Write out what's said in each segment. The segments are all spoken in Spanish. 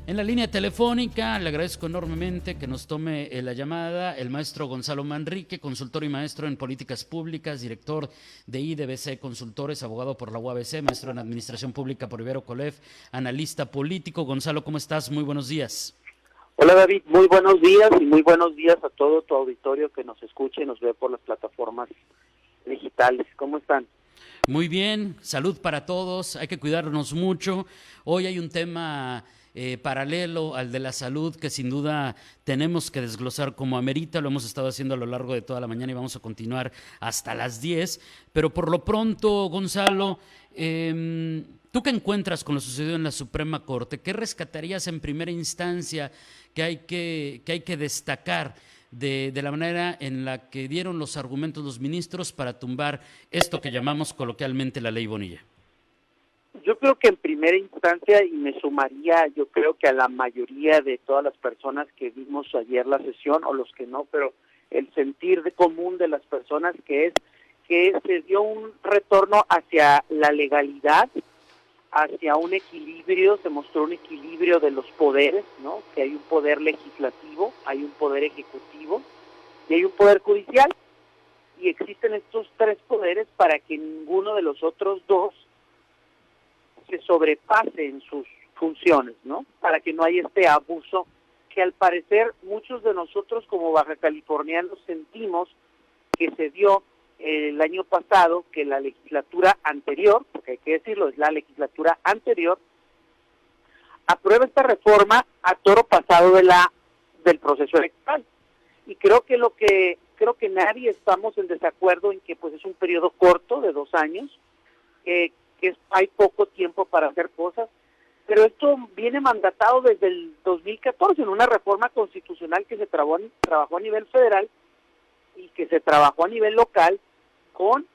En la línea telefónica, le agradezco enormemente que nos tome la llamada el maestro Gonzalo Manrique, consultor y maestro en políticas públicas, director de IDBC Consultores, abogado por la UABC, maestro en administración pública por Ibero Colef, analista político. Gonzalo, ¿cómo estás? Muy buenos días. Hola David, muy buenos días y muy buenos días a todo tu auditorio que nos escucha y nos ve por las plataformas digitales. ¿Cómo están? Muy bien, salud para todos, hay que cuidarnos mucho. Hoy hay un tema paralelo al de la salud que sin duda tenemos que desglosar como amerita, lo hemos estado haciendo a lo largo de toda la mañana y vamos a continuar hasta las 10, pero por lo pronto, Gonzalo, ¿tú qué encuentras con lo sucedido en la Suprema Corte? ¿Qué rescatarías en primera instancia que hay que destacar de la manera en la que dieron los argumentos los ministros para tumbar esto que llamamos coloquialmente la ley Bonilla? Yo creo que en primera instancia, y me sumaría, yo creo que a la mayoría de todas las personas que vimos ayer la sesión, o los que no, pero el sentir de común de las personas que es que se dio un retorno hacia la legalidad, hacia un equilibrio, se mostró un equilibrio de los poderes, ¿no? Que hay un poder legislativo, hay un poder ejecutivo y hay un poder judicial, y existen estos tres poderes para que ninguno de los otros dos se sobrepase en sus funciones, ¿no? Para que no haya este abuso que al parecer muchos de nosotros como baja californianos sentimos que se dio el año pasado, que la legislatura anterior, porque hay que decirlo, es la legislatura anterior, aprueba esta reforma a toro pasado del proceso electoral. Y creo que nadie estamos en desacuerdo en que pues es un periodo corto de 2 años, hay poco tiempo para hacer cosas, pero esto viene mandatado desde el 2014 en una reforma constitucional que se trabajó a nivel federal y que se trabajó a nivel local con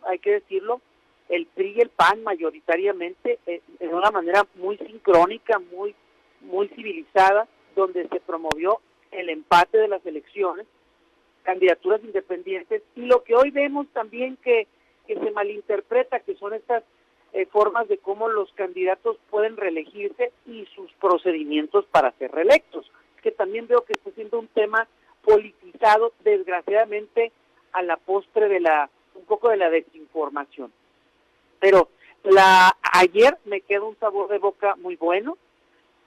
hay que decirlo, el PRI y el PAN mayoritariamente, en una manera muy sincrónica, muy civilizada, donde se promovió el empate de las elecciones, candidaturas independientes, y lo que hoy vemos también que se malinterpreta, que son estas formas de cómo los candidatos pueden reelegirse y sus procedimientos para ser reelectos, que también veo que está siendo un tema politizado, desgraciadamente, a la postre de un poco de la desinformación. Pero ayer me quedó un sabor de boca muy bueno.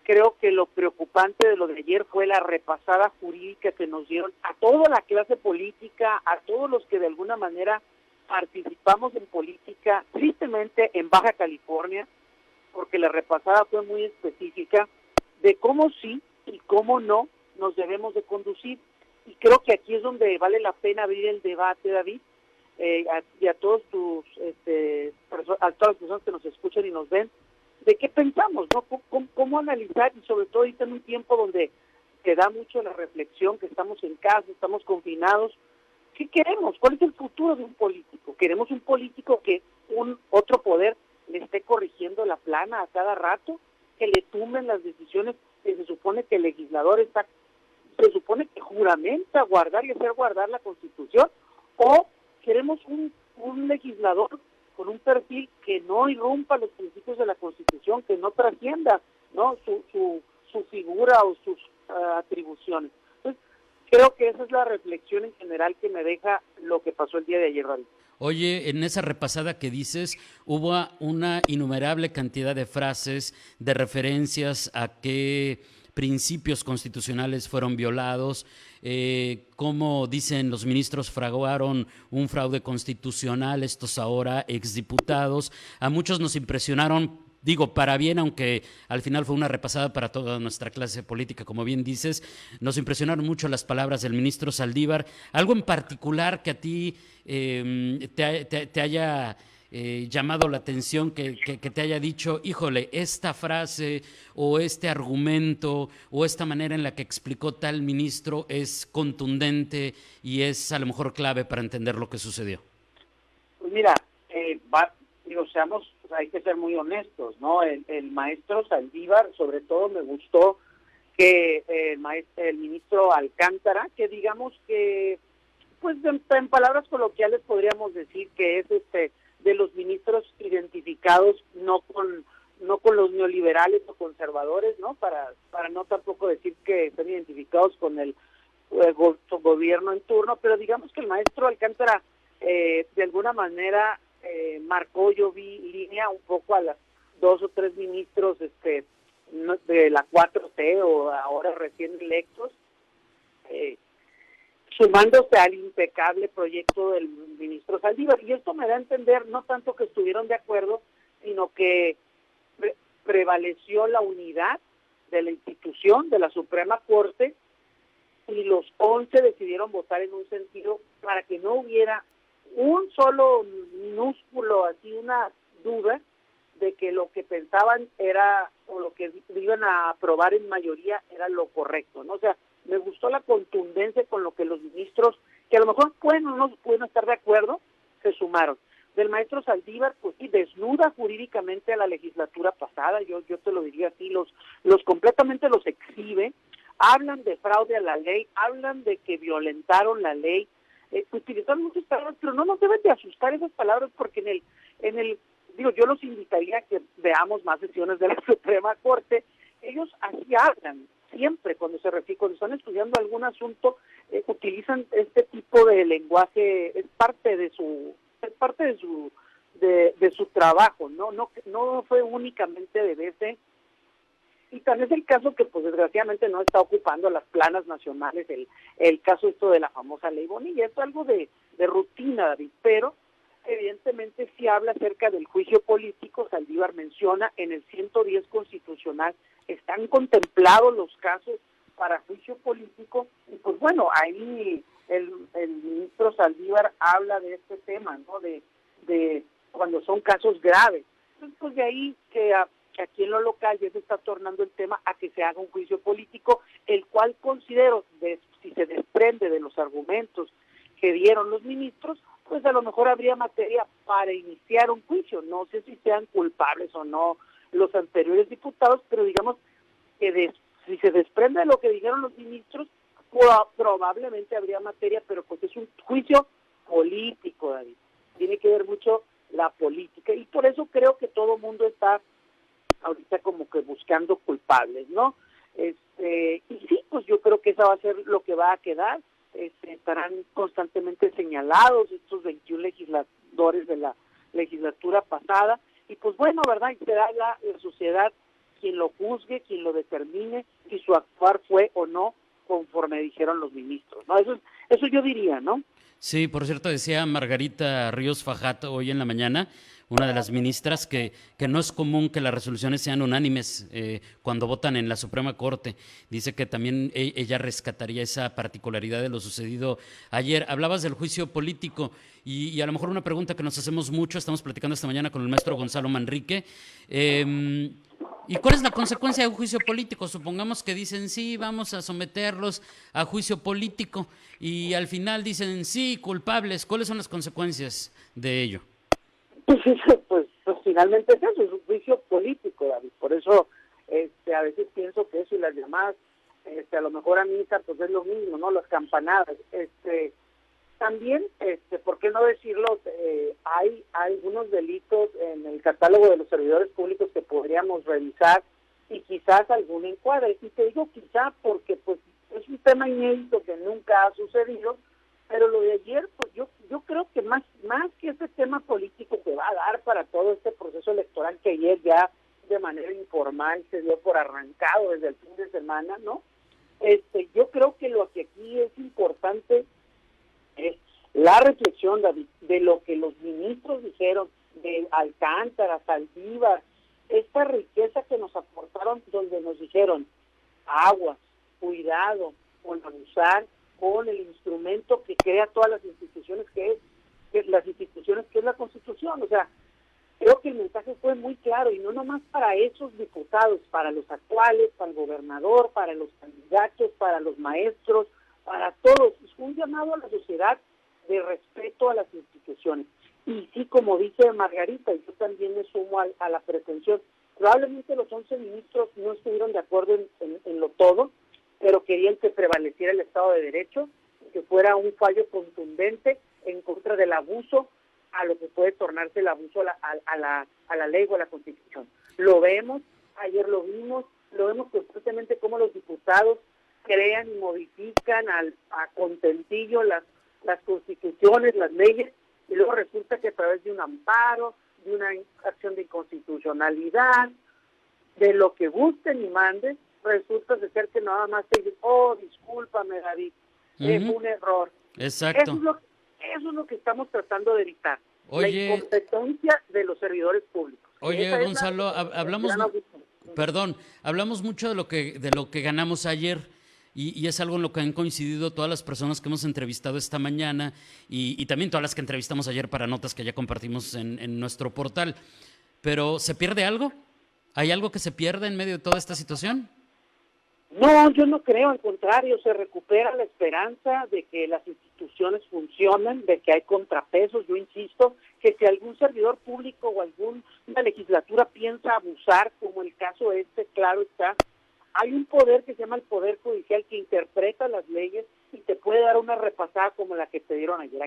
Creo que lo preocupante de lo de ayer fue la repasada jurídica que nos dieron a toda la clase política, a todos los que de alguna manera participamos en política, tristemente en Baja California, porque la repasada fue muy específica de cómo sí y cómo no nos debemos de conducir. Y creo que aquí es donde vale la pena abrir el debate, David, y a todos a todas las personas que nos escuchan y nos ven, de qué pensamos, ¿no? ¿Cómo analizar? Y sobre todo ahorita en un tiempo donde se da mucho la reflexión, que estamos en casa, estamos confinados. ¿Qué queremos? ¿Cuál es el futuro de un político? ¿Queremos un político que un otro poder le esté corrigiendo la plana a cada rato? ¿Que le tumben las decisiones que se supone que el legislador se supone que juramenta guardar y hacer guardar la Constitución? ¿O queremos un legislador con un perfil que no irrumpa los principios de la Constitución, que no trascienda, ¿no?, su figura o sus atribuciones? Entonces, creo que esa es la reflexión en general que me deja lo que pasó el día de ayer, David. Oye, en esa repasada que dices, hubo una innumerable cantidad de frases, de referencias a qué principios constitucionales fueron violados, cómo dicen los ministros fraguaron un fraude constitucional, estos ahora exdiputados. A muchos nos impresionaron, digo, para bien, aunque al final fue una repasada para toda nuestra clase política, como bien dices. Nos impresionaron mucho las palabras del ministro Saldívar. ¿Algo en particular que a ti te haya llamado la atención, que te haya dicho, híjole, esta frase o este argumento o esta manera en la que explicó tal ministro es contundente y es a lo mejor clave para entender lo que sucedió? Pues mira, hay que ser muy honestos, ¿no? El maestro Saldívar, sobre todo me gustó que el ministro Alcántara, que digamos que, pues en palabras coloquiales podríamos decir que es de los ministros identificados no con los neoliberales o conservadores, ¿no? Para no tampoco decir que están identificados con el gobierno en turno, pero digamos que el maestro Alcántara de alguna manera marcó, yo vi línea un poco a las 2 o 3 ministros de la 4T o ahora recién electos, sumándose al impecable proyecto del ministro Saldívar. Y esto me da a entender no tanto que estuvieron de acuerdo, sino que prevaleció la unidad de la institución, de la Suprema Corte, y los 11 decidieron votar en un sentido para que no hubiera un solo minúsculo, así una duda de que lo que pensaban era, o lo que iban a aprobar en mayoría era lo correcto, ¿no? O sea, me gustó la contundencia con lo que los ministros, que a lo mejor pueden o no pueden estar de acuerdo, se sumaron. Del maestro Saldívar, pues sí, desnuda jurídicamente a la legislatura pasada, yo te lo diría así, los completamente los exhibe, hablan de fraude a la ley, hablan de que violentaron la ley, utilizaron muchas palabras, pero no nos deben de asustar esas palabras, porque yo los invitaría a que veamos más sesiones de la Suprema Corte. Ellos así hablan siempre cuando están estudiando algún asunto, utilizan este tipo de lenguaje, es parte de su trabajo, no fue únicamente de veces. Y también es el caso que, pues, desgraciadamente no está ocupando las planas nacionales, el caso esto de la famosa ley Bonilla. Esto es algo de rutina, David, pero evidentemente sí habla acerca del juicio político. Saldívar menciona en el 110 constitucional, están contemplados los casos para juicio político, y pues bueno, ahí el ministro Saldívar habla de este tema, ¿no? De cuando son casos graves. Entonces, pues de ahí que aquí en lo local ya se está tornando el tema a que se haga un juicio político, el cual considero, si se desprende de los argumentos que dieron los ministros, pues a lo mejor habría materia para iniciar un juicio. No sé si sean culpables o no los anteriores diputados, pero digamos que si se desprende de lo que dijeron los ministros, probablemente habría materia, pero pues es un juicio político, David. Tiene que ver mucho la política, y por eso creo que todo el mundo está ahorita como que buscando culpables, ¿no? Y sí, pues yo creo que esa va a ser lo que va a quedar. Estarán constantemente señalados estos 21 legisladores de la legislatura pasada, y pues bueno, ¿verdad? Y será la sociedad quien lo juzgue, quien lo determine, si su actuar fue o no conforme dijeron los ministros, ¿no? Eso yo diría, ¿no? Sí, por cierto, decía Margarita Ríos Fajato hoy en la mañana, una de las ministras, que no es común que las resoluciones sean unánimes cuando votan en la Suprema Corte. Dice que también ella rescataría esa particularidad de lo sucedido ayer. Hablabas del juicio político y a lo mejor una pregunta que nos hacemos mucho, estamos platicando esta mañana con el maestro Gonzalo Manrique. ¿Y cuál es la consecuencia de un juicio político? Supongamos que dicen, sí, vamos a someterlos a juicio político, y al final dicen, sí, culpables. ¿Cuáles son las consecuencias de ello? Pues finalmente es eso, es un juicio político, David. Por eso a veces pienso que eso y las llamadas, a lo mejor a misa, pues es lo mismo, ¿no? Las campanadas. También, ¿por qué no decirlo? Hay algunos delitos en el catálogo de los servidores públicos que podríamos revisar, y quizás algún encuadre. Y te digo quizá porque pues es un tema inédito que nunca ha sucedido, pero lo de ayer, pues yo creo que más que ese tema político que va a dar para todo este proceso electoral que ayer ya de manera informal se dio por arrancado desde el fin de semana, ¿no? Yo creo que lo que aquí es importante es la reflexión, David, de lo que los ministros dijeron, de Alcántara, Saldívar, esta riqueza que nos aportaron, donde nos dijeron, aguas, cuidado con abusar con el instrumento que crea todas las instituciones que es la Constitución. O sea, creo que el mensaje fue muy claro, y no nomás para esos diputados, para los actuales, para el gobernador, para los candidatos, para los maestros, para todos. Es un llamado a la sociedad de respeto a las instituciones. Y sí, como dice Margarita, y yo también me sumo a la pretensión, probablemente los 11 ministros no estuvieron de acuerdo en lo todo, pero querían que prevaleciera el Estado de Derecho, que fuera un fallo contundente en contra del abuso, a lo que puede tornarse el abuso a la ley o a la Constitución. Lo vemos, ayer lo vimos constantemente cómo los diputados crean y modifican a contentillo las constituciones, las leyes, y luego resulta que a través de un amparo, de una acción de inconstitucionalidad, de lo que gusten y manden, resulta de ser que nada más te dicen, oh, discúlpame, David, es un error. Exacto. Eso es lo que estamos tratando de evitar. Oye, la incompetencia de los servidores públicos. Oye, Gonzalo, hablamos mucho de lo que ganamos ayer. Y es algo en lo que han coincidido todas las personas que hemos entrevistado esta mañana y también todas las que entrevistamos ayer para notas que ya compartimos en nuestro portal. Pero ¿se pierde algo? ¿Hay algo que se pierde en medio de toda esta situación? No, yo no creo, al contrario, se recupera la esperanza de que las instituciones funcionan, de que hay contrapesos. Yo insisto que si algún servidor público o alguna legislatura piensa abusar, como el caso claro está, hay un poder que se llama el Poder Judicial que interpreta las leyes y te puede dar una repasada como la que te dieron ayer.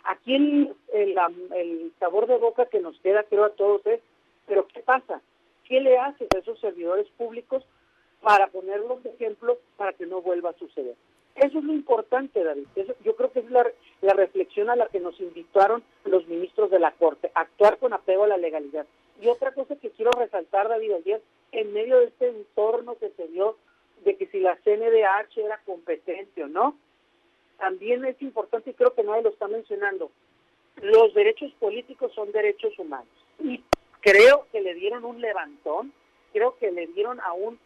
Aquí el sabor de boca que nos queda, creo, a todos es, ¿pero qué pasa? ¿Qué le haces a esos servidores públicos para ponerlos de ejemplo para que no vuelva a suceder? Eso es lo importante, David. Yo creo que es la reflexión a la que nos invitaron los ministros de la Corte, actuar con apego a la legalidad. Y otra cosa que quiero resaltar, David, ayer, en medio de este entorno que se dio de que si la CNDH era competente o no, también es importante, y creo que nadie lo está mencionando, los derechos políticos son derechos humanos. Y creo que le dieron un levantón, creo que le dieron a un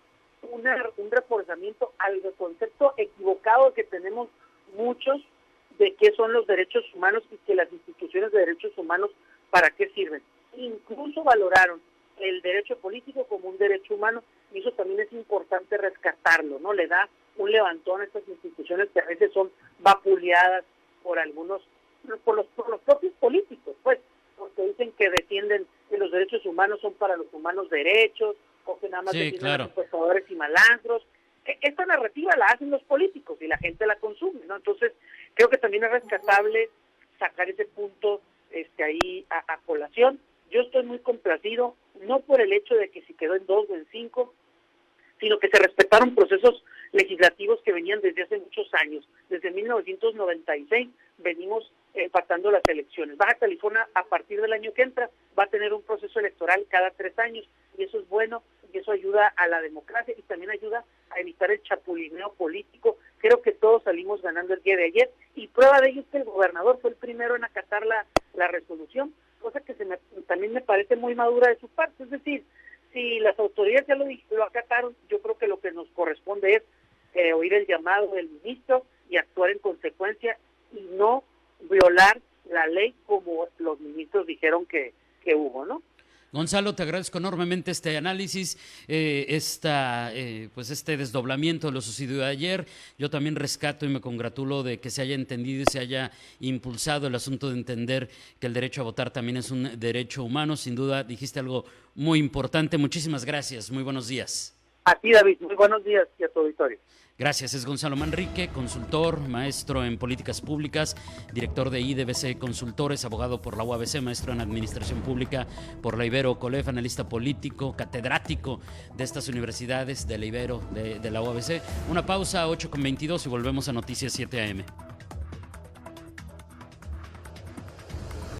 reforzamiento al concepto equivocado que tenemos muchos de qué son los derechos humanos y que las instituciones de derechos humanos para qué sirven. Incluso valoraron el derecho político como un derecho humano, y eso también es importante rescatarlo, ¿no? Le da un levantón a estas instituciones que a veces son vapuleadas por los propios políticos, pues, porque dicen que defienden que los derechos humanos son para los humanos derechos, o que nada más defienden a los secuestradores y malandros. Esta narrativa la hacen los políticos y la gente la consume, ¿no? Entonces, creo que también es rescatable sacar ese punto ahí a colación. Yo estoy muy complacido, no por el hecho de que si quedó en 2 o en 5, sino que se respetaron procesos legislativos que venían desde hace muchos años. Desde 1996 venimos empatando las elecciones. Baja California, a partir del año que entra, va a tener un proceso electoral cada 3 años, y eso es bueno, y eso ayuda a la democracia y también ayuda a evitar el chapulineo político. Creo que todos salimos ganando el día de ayer, y prueba de ello es que el gobernador fue el primero en acatar la resolución, cosa que también me parece muy madura de su parte. Es decir, si las autoridades ya lo acataron, yo creo que lo que nos corresponde es oír el llamado del ministro y actuar en consecuencia y no violar la ley como los ministros dijeron que hubo, ¿no? Gonzalo, te agradezco enormemente este análisis, pues este desdoblamiento de lo sucedido ayer. Yo también rescato y me congratulo de que se haya entendido y se haya impulsado el asunto de entender que el derecho a votar también es un derecho humano. Sin duda dijiste algo muy importante. Muchísimas gracias. Muy buenos días. A ti, David. Muy buenos días y a tu auditorio. Gracias, es Gonzalo Manrique, consultor, maestro en políticas públicas, director de IDBC Consultores, abogado por la UABC, maestro en administración pública por la Ibero Colef, analista político, catedrático de estas universidades de la Ibero, de la UABC. Una pausa, 8:22 y volvemos a Noticias 7 AM.